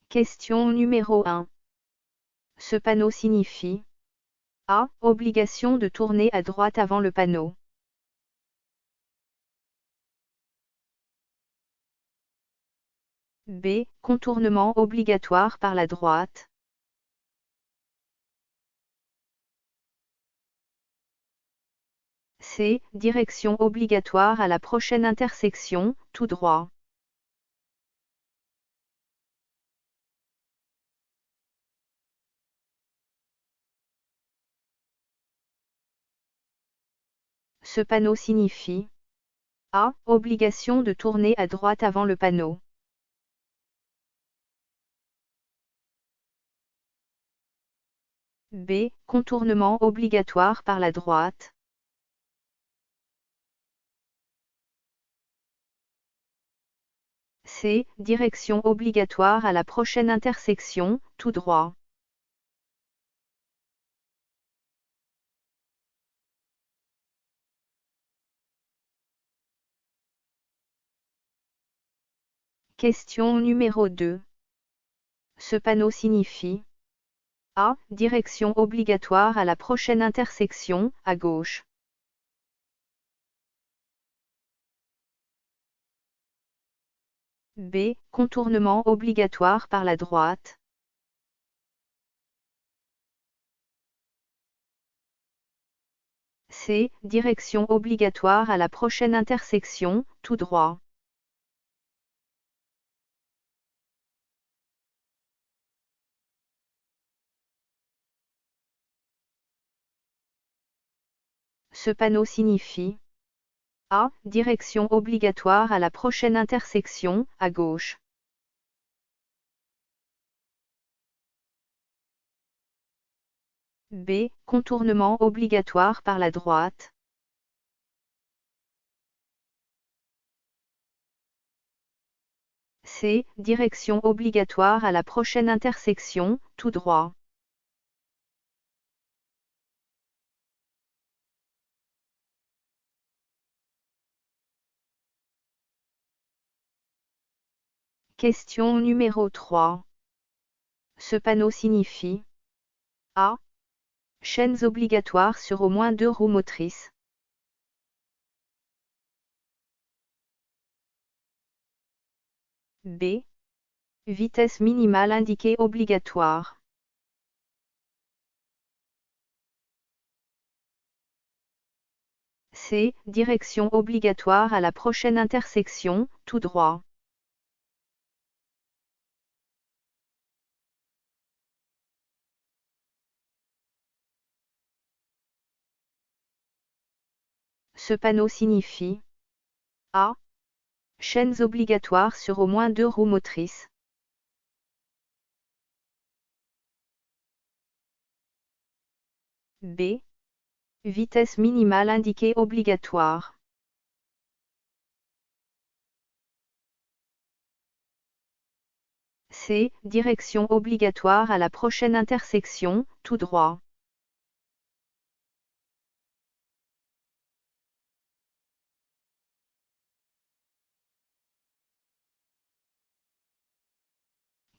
Question numéro 1. Ce panneau signifie A. Obligation de tourner à droite avant le panneau. B. Contournement obligatoire par la droite. C. Direction obligatoire à la prochaine intersection, tout droit. Ce panneau signifie A. Obligation de tourner à droite avant le panneau. B. Contournement obligatoire par la droite. C. Direction obligatoire à la prochaine intersection, tout droit. Question numéro 2. Ce panneau signifie A. Direction obligatoire à la prochaine intersection, à gauche. B. Contournement obligatoire par la droite. C. Direction obligatoire à la prochaine intersection, tout droit. Ce panneau signifie A. Direction obligatoire à la prochaine intersection, à gauche. B. Contournement obligatoire par la droite. C. Direction obligatoire à la prochaine intersection, tout droit. Question numéro 3. Ce panneau signifie A. Chaînes obligatoires sur au moins 2 roues motrices. B. Vitesse minimale indiquée obligatoire. C. Direction obligatoire à la prochaine intersection, tout droit. Ce panneau signifie A. Chaînes obligatoires sur au moins 2 roues motrices. B. Vitesse minimale indiquée obligatoire. C. Direction obligatoire à la prochaine intersection, tout droit.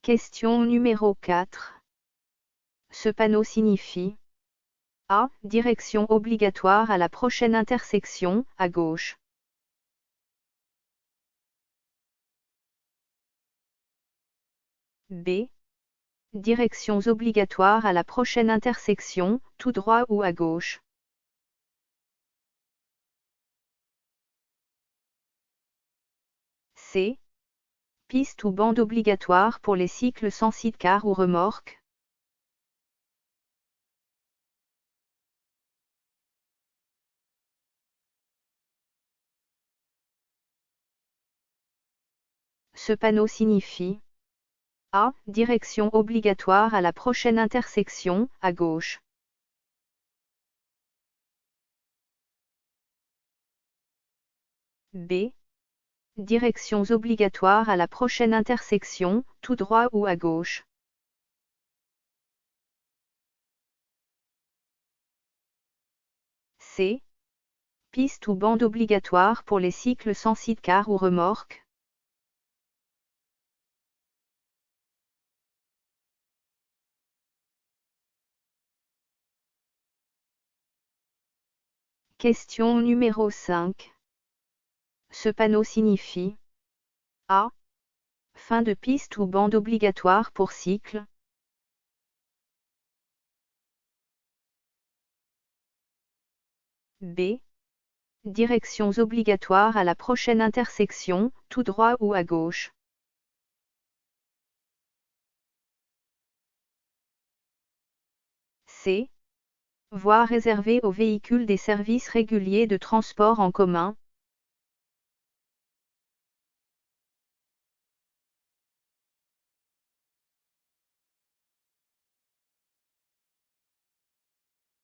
Question numéro 4. Ce panneau signifie A. Direction obligatoire à la prochaine intersection, à gauche. B. Directions obligatoires à la prochaine intersection, tout droit ou à gauche. C. Piste ou bande obligatoire pour les cycles sans sidecar ou remorque. Ce panneau signifie A. Direction obligatoire à la prochaine intersection, à gauche. B. Directions obligatoires à la prochaine intersection, tout droit ou à gauche. C. Piste ou bande obligatoire pour les cycles sans sidecar ou remorque. Question numéro 5. Ce panneau signifie A. Fin de piste ou bande obligatoire pour cycle. B. Directions obligatoires à la prochaine intersection, tout droit ou à gauche. C. Voie réservée aux véhicules des services réguliers de transport en commun.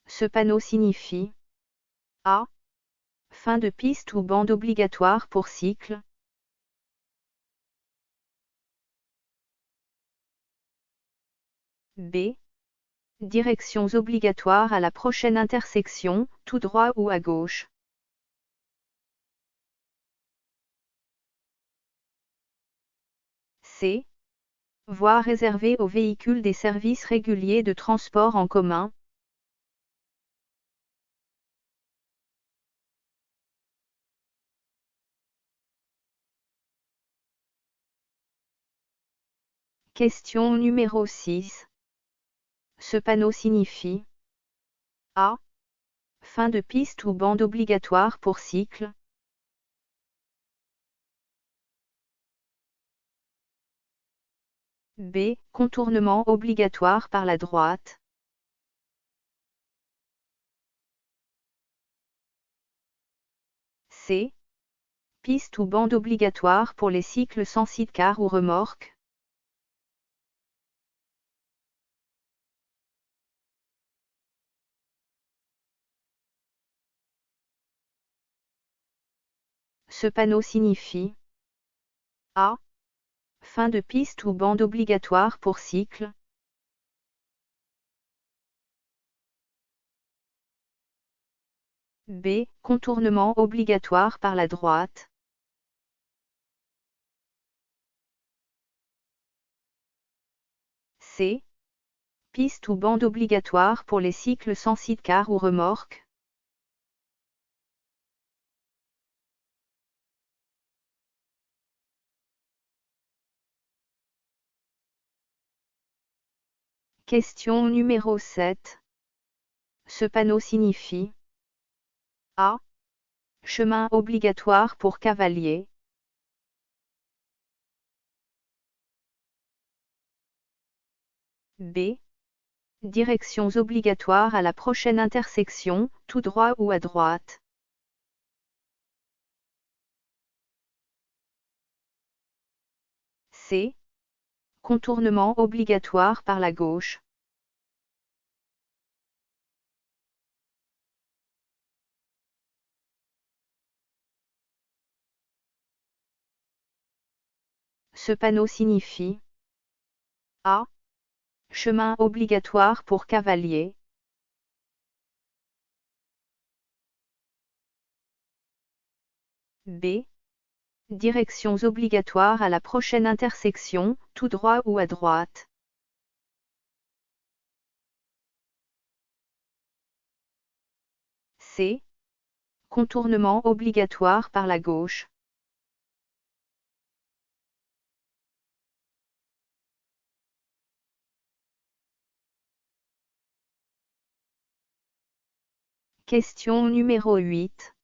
Ce panneau signifie A. Fin de piste ou bande obligatoire pour cycle. B. Directions obligatoires à la prochaine intersection, tout droit ou à gauche. C. Voie réservée aux véhicules des services réguliers de transport en commun. Question numéro 6. Ce panneau signifie A. Fin de piste ou bande obligatoire pour cycle. B. Contournement obligatoire par la droite. C. Piste ou bande obligatoire pour les cycles sans sidecar ou remorque. Ce panneau signifie A. Fin de piste ou bande obligatoire pour cycle. B. Contournement obligatoire par la droite. C. Piste ou bande obligatoire pour les cycles sans sidecar ou remorque. Question numéro 7. Ce panneau signifie A. Chemin obligatoire pour cavaliers. B. Directions obligatoires à la prochaine intersection, tout droit ou à droite. C. Contournement obligatoire par la gauche. Ce panneau signifie A. Chemin obligatoire pour cavaliers. B. Directions obligatoires à la prochaine intersection, tout droit ou à droite. C. Contournement obligatoire par la gauche. Question numéro 8.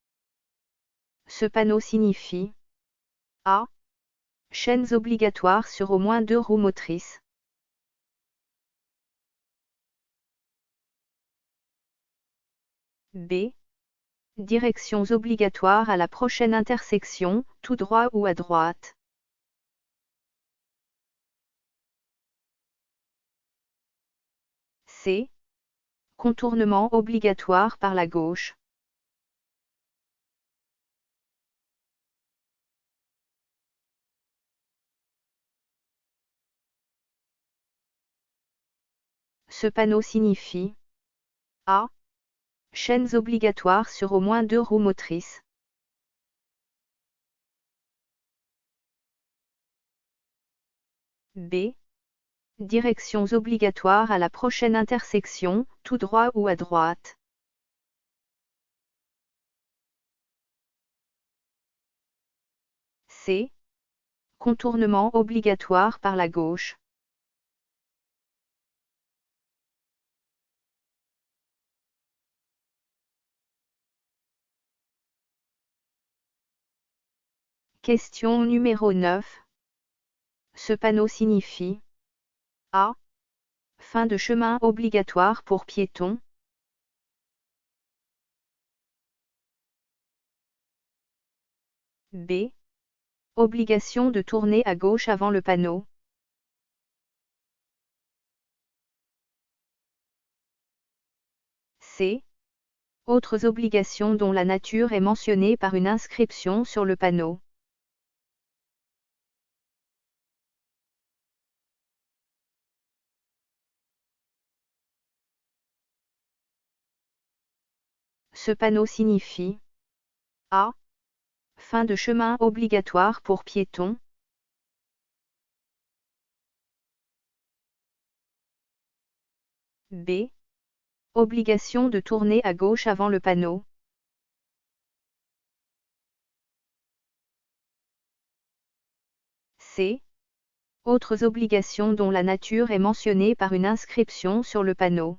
Ce panneau signifie A. Chaînes obligatoires sur au moins 2 roues motrices. B. Directions obligatoires à la prochaine intersection, tout droit ou à droite. C. Contournement obligatoire par la gauche. Ce panneau signifie A. Chaînes obligatoires sur au moins 2 roues motrices. B. Directions obligatoires à la prochaine intersection, tout droit ou à droite. C. Contournement obligatoire par la gauche. Question numéro 9. Ce panneau signifie A. Fin de chemin obligatoire pour piétons. B. Obligation de tourner à gauche avant le panneau. C. Autres obligations dont la nature est mentionnée par une inscription sur le panneau. Ce panneau signifie A. Fin de chemin obligatoire pour piétons. B. Obligation de tourner à gauche avant le panneau. C. Autres obligations dont la nature est mentionnée par une inscription sur le panneau.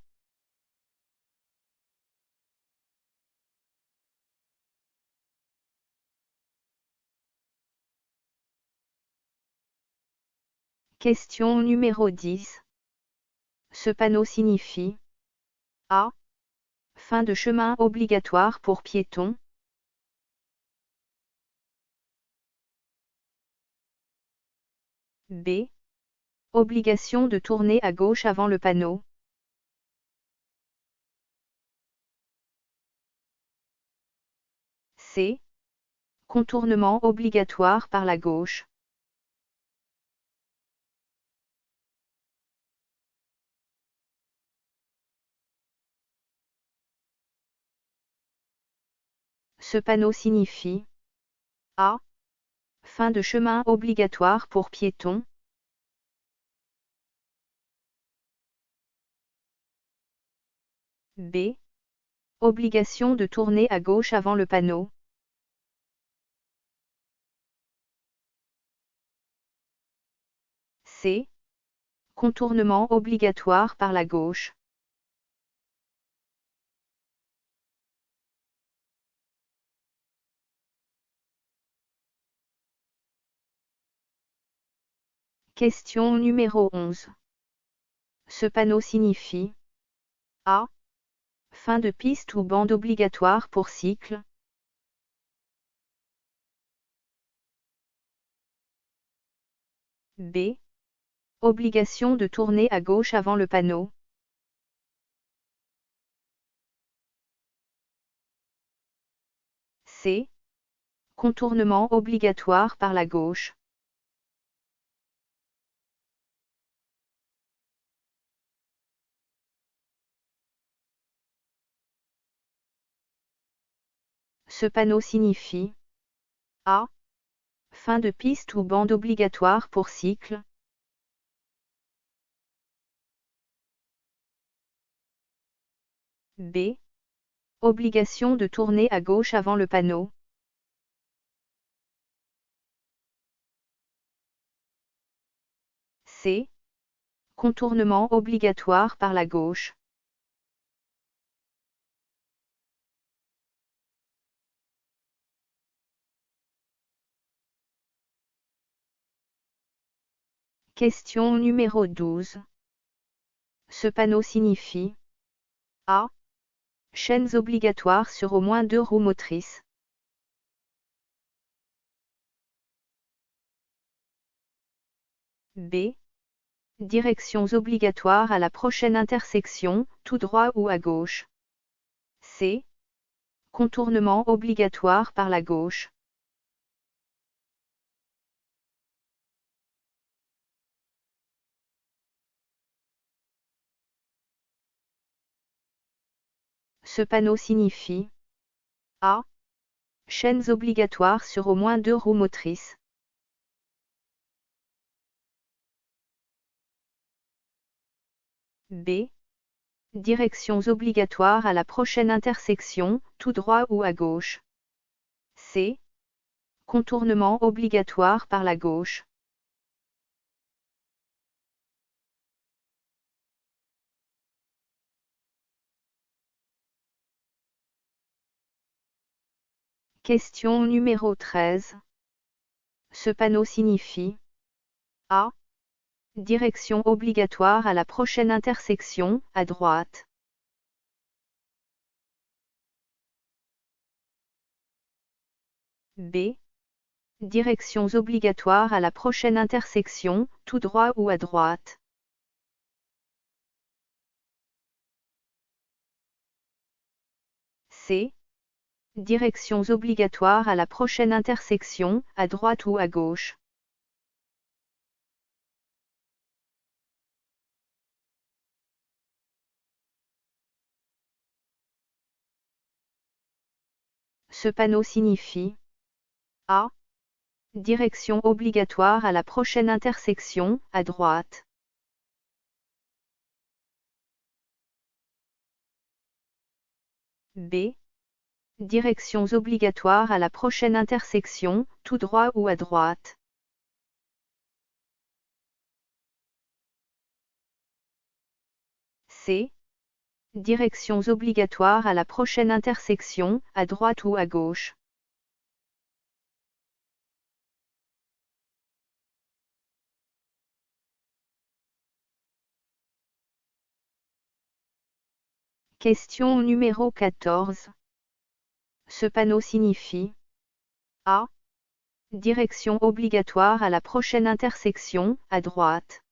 Question numéro 10. Ce panneau signifie A. Fin de chemin obligatoire pour piétons. B. Obligation de tourner à gauche avant le panneau. C. Contournement obligatoire par la gauche. Ce panneau signifie A. Fin de chemin obligatoire pour piétons. B. Obligation de tourner à gauche avant le panneau. C. Contournement obligatoire par la gauche. Question numéro 11. Ce panneau signifie A. Fin de piste ou bande obligatoire pour cycle. B. Obligation de tourner à gauche avant le panneau. C. Contournement obligatoire par la gauche. Ce panneau signifie A. Fin de piste ou bande obligatoire pour cycle. B. Obligation de tourner à gauche avant le panneau. C. Contournement obligatoire par la gauche. Question numéro 12. Ce panneau signifie A. Chaînes obligatoires sur au moins 2 roues motrices. B. Directions obligatoires à la prochaine intersection, tout droit ou à gauche. C. Contournement obligatoire par la gauche. Ce panneau signifie A. Chaînes obligatoires sur au moins 2 roues motrices. B. Directions obligatoires à la prochaine intersection, tout droit ou à gauche. C. Contournement obligatoire par la gauche. Question numéro 13. Ce panneau signifie A. Direction obligatoire à la prochaine intersection, à droite. B. Directions obligatoires à la prochaine intersection, tout droit ou à droite. C. Directions obligatoires à la prochaine intersection, à droite ou à gauche. Ce panneau signifie A. Direction obligatoire à la prochaine intersection, à droite. B. Directions obligatoires à la prochaine intersection, tout droit ou à droite. C. Directions obligatoires à la prochaine intersection, à droite ou à gauche. Question numéro 14. Ce panneau signifie A. Direction obligatoire à la prochaine intersection, à droite.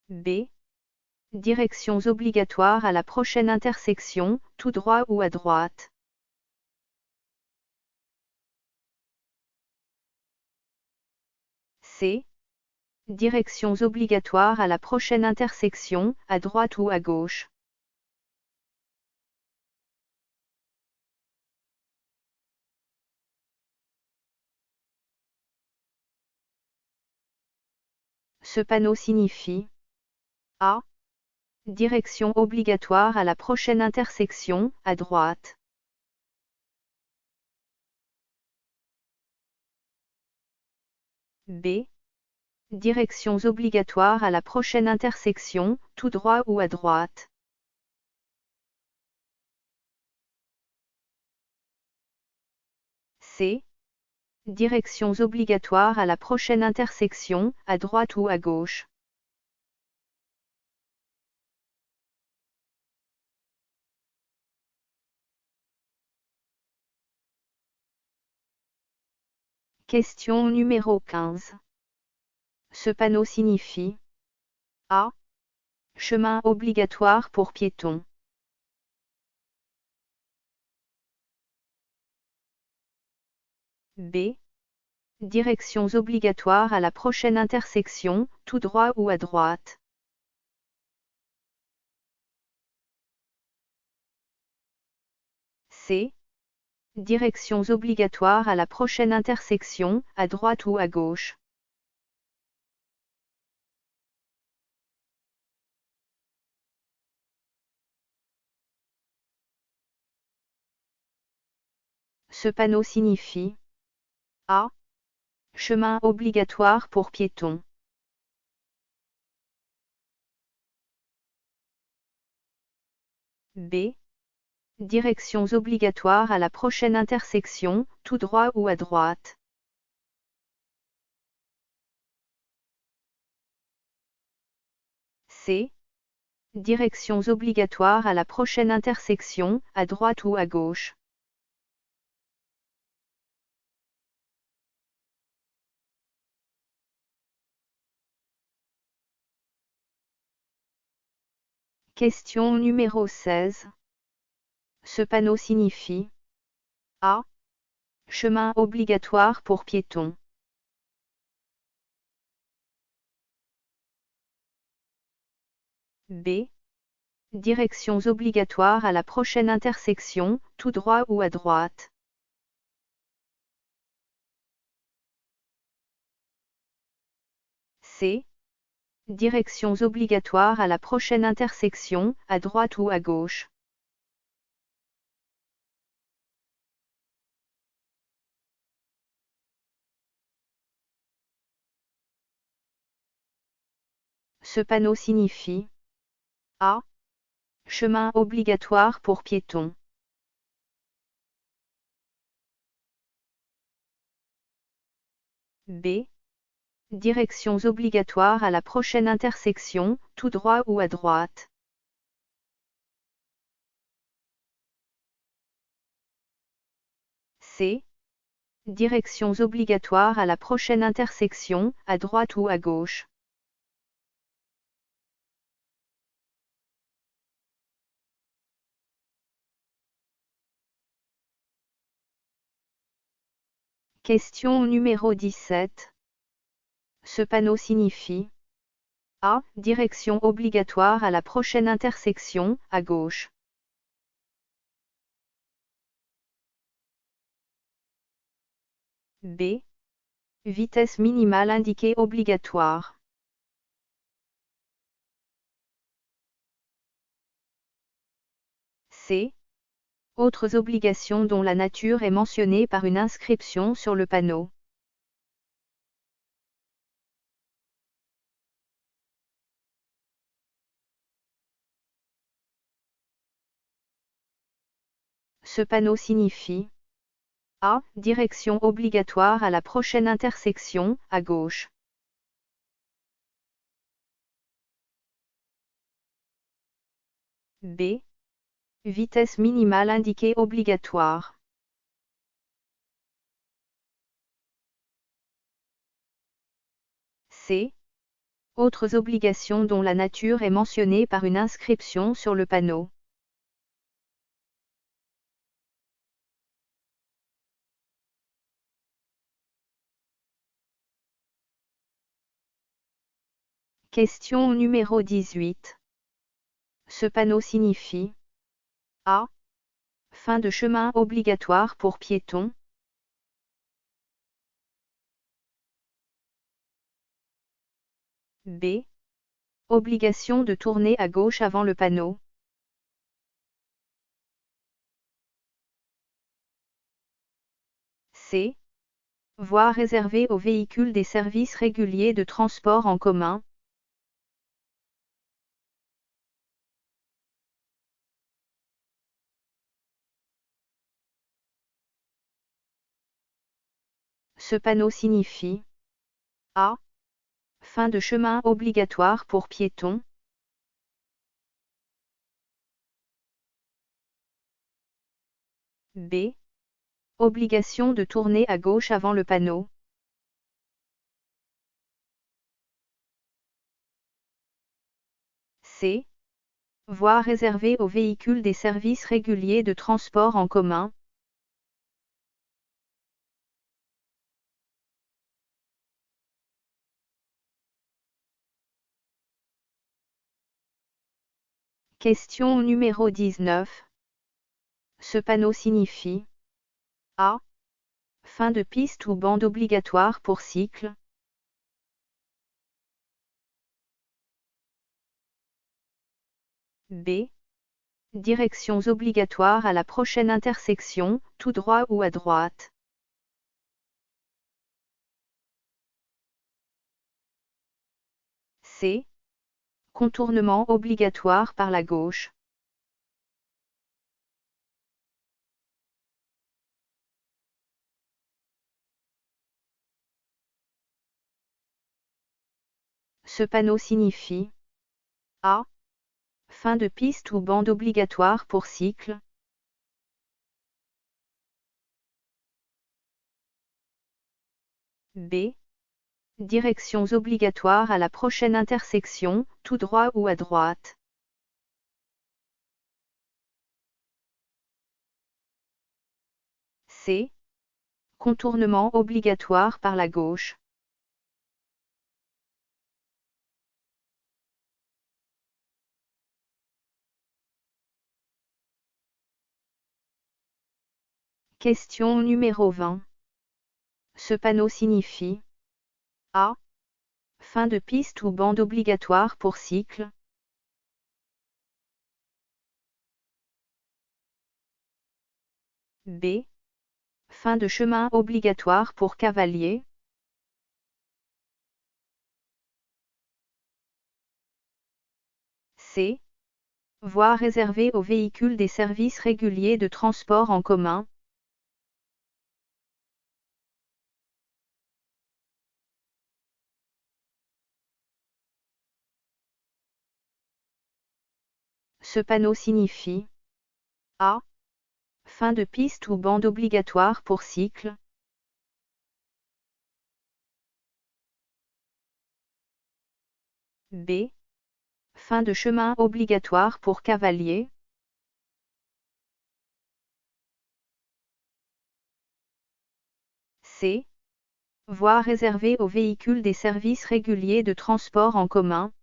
B. Directions obligatoires à la prochaine intersection, tout droit ou à droite. C. Directions obligatoires à la prochaine intersection, à droite ou à gauche. Ce panneau signifie A. Direction obligatoire à la prochaine intersection, à droite. B. Directions obligatoires à la prochaine intersection, tout droit ou à droite. C. Directions obligatoires à la prochaine intersection, à droite ou à gauche. Question numéro 15. Ce panneau signifie A. Chemin obligatoire pour piétons. B. Directions obligatoires à la prochaine intersection, tout droit ou à droite. C. Directions obligatoires à la prochaine intersection, à droite ou à gauche. Ce panneau signifie A. Chemin obligatoire pour piétons. B. Directions obligatoires à la prochaine intersection, tout droit ou à droite. C. Directions obligatoires à la prochaine intersection, à droite ou à gauche. Question numéro 16. Ce panneau signifie A. Chemin obligatoire pour piétons. B. Directions obligatoires à la prochaine intersection, tout droit ou à droite. C. Directions obligatoires à la prochaine intersection, à droite ou à gauche. Ce panneau signifie A. Chemin obligatoire pour piétons. B. Directions obligatoires à la prochaine intersection, tout droit ou à droite. C. Directions obligatoires à la prochaine intersection, à droite ou à gauche. Question numéro 17. Ce panneau signifie A. Direction obligatoire à la prochaine intersection, à gauche. B. Vitesse minimale indiquée obligatoire. C. Autres obligations dont la nature est mentionnée par une inscription sur le panneau. Ce panneau signifie A. Direction obligatoire à la prochaine intersection, à gauche. B. Vitesse minimale indiquée obligatoire. C. Autres obligations dont la nature est mentionnée par une inscription sur le panneau. Question numéro 18. Ce panneau signifie A. Fin de chemin obligatoire pour piétons. B. Obligation de tourner à gauche avant le panneau. C. Voie réservée aux véhicules des services réguliers de transport en commun. Ce panneau signifie A. Fin de chemin obligatoire pour piétons. B. Obligation de tourner à gauche avant le panneau. C. Voie réservée aux véhicules des services réguliers de transport en commun. Question numéro 19. Ce panneau signifie A. Fin de piste ou bande obligatoire pour cycle. B. Directions obligatoires à la prochaine intersection, tout droit ou à droite. C. Contournement obligatoire par la gauche. Ce panneau signifie A. Fin de piste ou bande obligatoire pour cycle. B. Directions obligatoires à la prochaine intersection, tout droit ou à droite. C. Contournement obligatoire par la gauche. Question numéro 20. Ce panneau signifie A. Fin de piste ou bande obligatoire pour cycle. B. Fin de chemin obligatoire pour cavaliers. C. Voie réservée aux véhicules des services réguliers de transport en commun. Ce panneau signifie A. Fin de piste ou bande obligatoire pour cycle. B. Fin de chemin obligatoire pour cavaliers. C. Voie réservée aux véhicules des services réguliers de transport en commun.